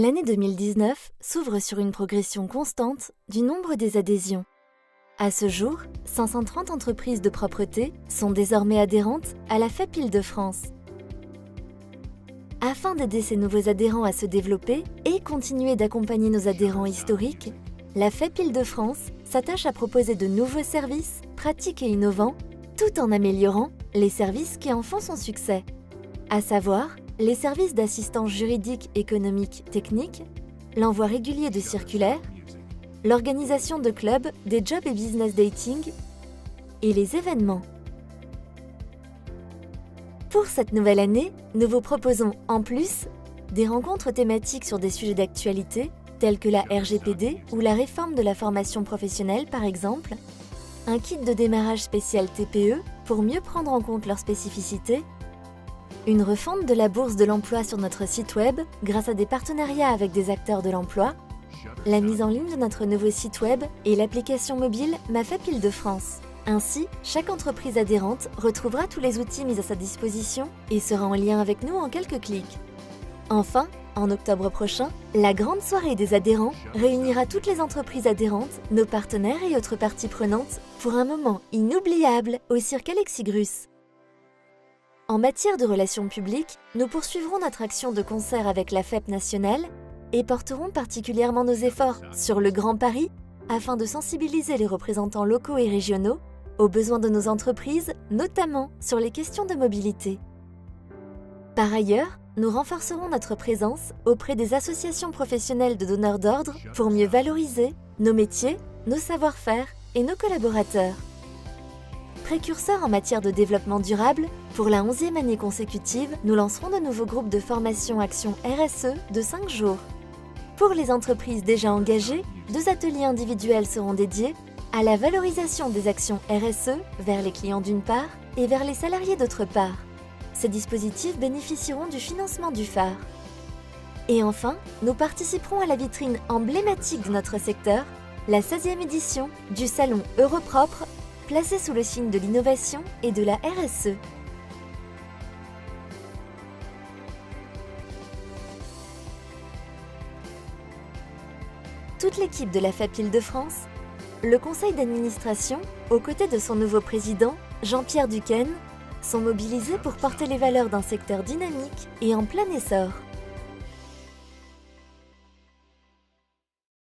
L'année 2019 s'ouvre sur une progression constante du nombre des adhésions. À ce jour, 530 entreprises de propreté sont désormais adhérentes à la FEP Île-de-France. Afin d'aider ces nouveaux adhérents à se développer et continuer d'accompagner nos adhérents historiques, la FEP Île-de-France s'attache à proposer de nouveaux services, pratiques et innovants, tout en améliorant les services qui en font son succès, à savoir les services d'assistance juridique, économique, technique, l'envoi régulier de circulaires, l'organisation de clubs, des job et business dating et les événements. Pour cette nouvelle année, nous vous proposons en plus des rencontres thématiques sur des sujets d'actualité tels que la RGPD ou la réforme de la formation professionnelle par exemple, un kit de démarrage spécial TPE pour mieux prendre en compte leurs spécificités, une refonte de la bourse de l'emploi sur notre site web grâce à des partenariats avec des acteurs de l'emploi, la mise en ligne de notre nouveau site web et l'application mobile Ma FEP Île-de-France. Ainsi, chaque entreprise adhérente retrouvera tous les outils mis à sa disposition et sera en lien avec nous en quelques clics. Enfin, en octobre prochain, la grande soirée des adhérents réunira toutes les entreprises adhérentes, nos partenaires et autres parties prenantes pour un moment inoubliable au cirque Alexigrus. En matière de relations publiques, nous poursuivrons notre action de concert avec la FEP nationale et porterons particulièrement nos efforts sur le Grand Paris afin de sensibiliser les représentants locaux et régionaux aux besoins de nos entreprises, notamment sur les questions de mobilité. Par ailleurs, nous renforcerons notre présence auprès des associations professionnelles de donneurs d'ordre pour mieux valoriser nos métiers, nos savoir-faire et nos collaborateurs. Précurseurs en matière de développement durable, pour la 11e année consécutive, nous lancerons de nouveaux groupes de formation Action RSE de 5 jours. Pour les entreprises déjà engagées, 2 ateliers individuels seront dédiés à la valorisation des actions RSE vers les clients d'une part et vers les salariés d'autre part. Ces dispositifs bénéficieront du financement du phare. Et enfin, nous participerons à la vitrine emblématique de notre secteur, la 16e édition du salon Europropre, placé sous le signe de l'innovation et de la RSE. Toute l'équipe de la FEP Île-de-France, le conseil d'administration, aux côtés de son nouveau président, Jean-Pierre Duquesne, sont mobilisés pour porter les valeurs d'un secteur dynamique et en plein essor.